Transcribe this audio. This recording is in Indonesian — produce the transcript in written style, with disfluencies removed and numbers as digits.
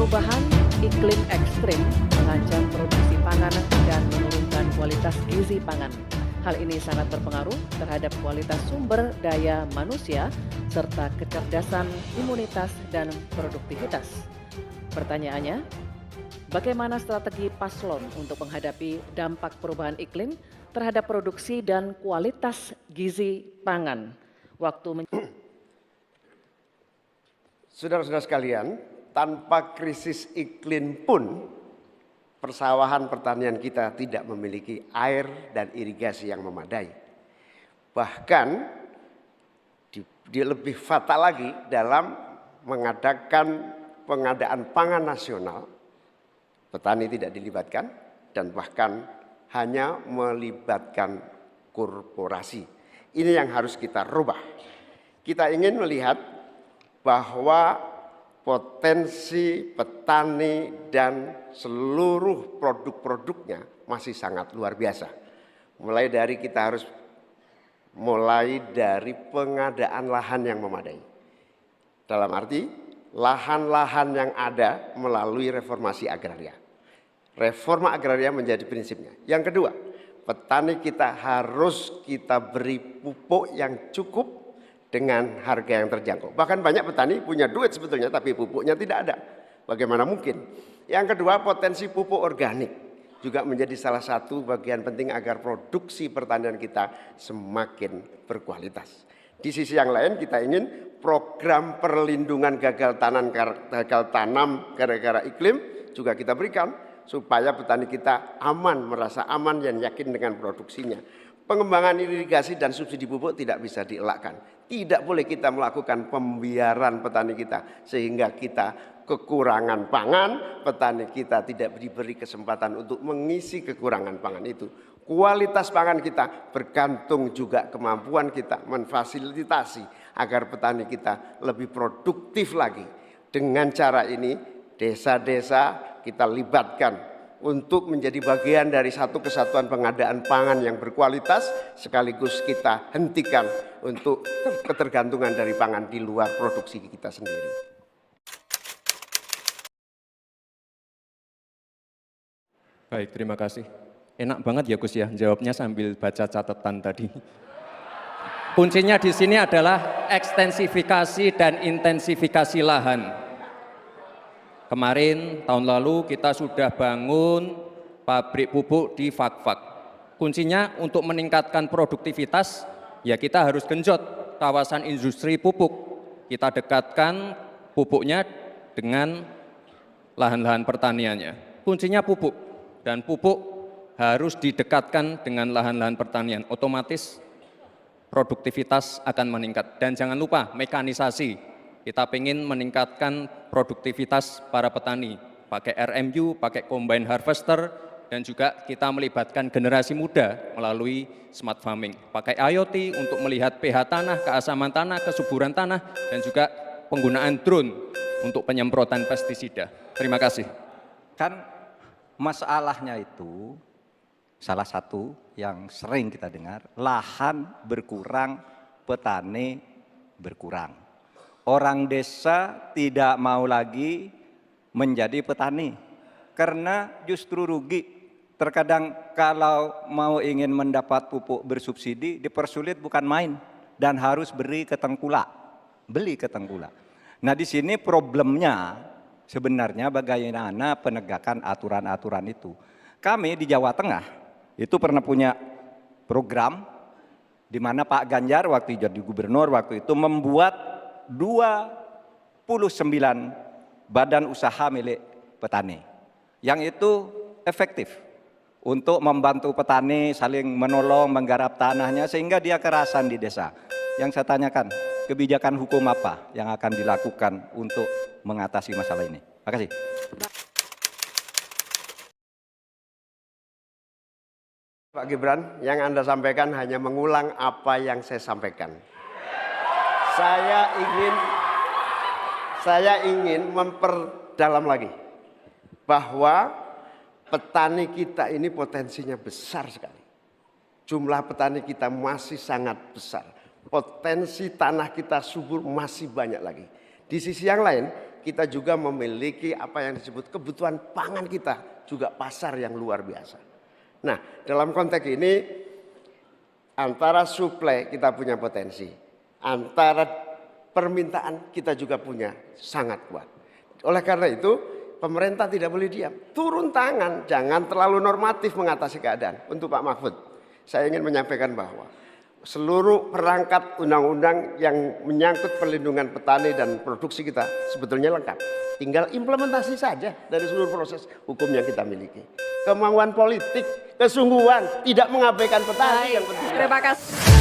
Perubahan iklim ekstrim mengancam produksi pangan dan menurunkan kualitas gizi pangan. Hal ini sangat berpengaruh terhadap kualitas sumber daya manusia serta kecerdasan, imunitas, dan produktivitas. Pertanyaannya, bagaimana strategi paslon untuk menghadapi dampak perubahan iklim terhadap produksi dan kualitas gizi pangan? Saudara-saudara sekalian, tanpa krisis iklim pun persawahan pertanian kita tidak memiliki air dan irigasi yang memadai. Bahkan dia lebih fatal lagi dalam mengadakan pengadaan pangan nasional, petani tidak dilibatkan dan bahkan hanya melibatkan korporasi. Ini yang harus kita rubah. Kita ingin melihat bahwa potensi petani dan seluruh produk-produknya masih sangat luar biasa. Mulai dari pengadaan lahan yang memadai. Dalam arti lahan-lahan yang ada melalui reformasi agraria. Reforma agraria menjadi prinsipnya. Yang kedua, petani kita harus kita beri pupuk yang cukup dengan harga yang terjangkau. Bahkan banyak petani punya duit sebetulnya tapi pupuknya tidak ada. Bagaimana mungkin? Yang kedua, potensi pupuk organik juga menjadi salah satu bagian penting agar produksi pertanian kita semakin berkualitas. Di sisi yang lain kita ingin program perlindungan gagal tanam gara-gara iklim juga kita berikan supaya petani kita aman, merasa aman dan yakin dengan produksinya. Pengembangan irigasi dan subsidi pupuk tidak bisa dielakkan. Tidak boleh kita melakukan pembiaran petani kita sehingga kita kekurangan pangan, petani kita tidak diberi kesempatan untuk mengisi kekurangan pangan itu. Kualitas pangan kita bergantung juga kemampuan kita memfasilitasi agar petani kita lebih produktif lagi. Dengan cara ini desa-desa kita libatkan untuk menjadi bagian dari satu kesatuan pengadaan pangan yang berkualitas, sekaligus kita hentikan untuk ketergantungan dari pangan di luar produksi kita sendiri. Baik, terima kasih. Enak banget ya Gus ya, jawabnya sambil baca catatan tadi. Kuncinya di sini adalah ekstensifikasi dan intensifikasi lahan. Kemarin, tahun lalu kita sudah bangun pabrik pupuk di Fak-Fak. Kuncinya untuk meningkatkan produktivitas, ya kita harus genjot kawasan industri pupuk. Kita dekatkan pupuknya dengan lahan-lahan pertaniannya. Kuncinya pupuk, dan pupuk harus didekatkan dengan lahan-lahan pertanian. Otomatis produktivitas akan meningkat. Dan jangan lupa mekanisasi. Kita ingin meningkatkan produktivitas para petani, pakai RMU, pakai combine harvester, dan juga kita melibatkan generasi muda melalui smart farming. Pakai IoT untuk melihat pH tanah, keasaman tanah, kesuburan tanah, dan juga penggunaan drone untuk penyemprotan pestisida. Terima kasih. Kan masalahnya itu, salah satu yang sering kita dengar, lahan berkurang, petani berkurang. Orang desa tidak mau lagi menjadi petani karena justru rugi. Terkadang kalau mau ingin mendapat pupuk bersubsidi dipersulit bukan main dan harus beli ke tengkulak. Nah di sini problemnya sebenarnya bagaimana penegakan aturan-aturan itu. Kami di Jawa Tengah itu pernah punya program di mana Pak Ganjar waktu jadi gubernur waktu itu membuat 29 badan usaha milik petani yang itu efektif untuk membantu petani saling menolong menggarap tanahnya sehingga dia kerasan di desa. Yang saya tanyakan, kebijakan hukum apa yang akan dilakukan untuk mengatasi masalah ini? Terima kasih. Pak Gibran, yang Anda sampaikan hanya mengulang apa yang saya sampaikan. Saya ingin memperdalam lagi bahwa petani kita ini potensinya besar sekali. Jumlah petani kita masih sangat besar. Potensi tanah kita subur masih banyak lagi. Di sisi yang lain, kita juga memiliki apa yang disebut kebutuhan pangan kita, juga pasar yang luar biasa. Nah, dalam konteks ini antara supply kita punya potensi, antara permintaan kita juga punya sangat kuat. Oleh karena itu, pemerintah tidak boleh diam, turun tangan, jangan terlalu normatif mengatasi keadaan. Untuk Pak Mahfud, saya ingin menyampaikan bahwa seluruh perangkat undang-undang yang menyangkut perlindungan petani dan produksi kita sebetulnya lengkap. Tinggal implementasi saja dari seluruh proses hukum yang kita miliki. Kemauan politik, kesungguhan, tidak mengabaikan petani yang penting. Terima kasih.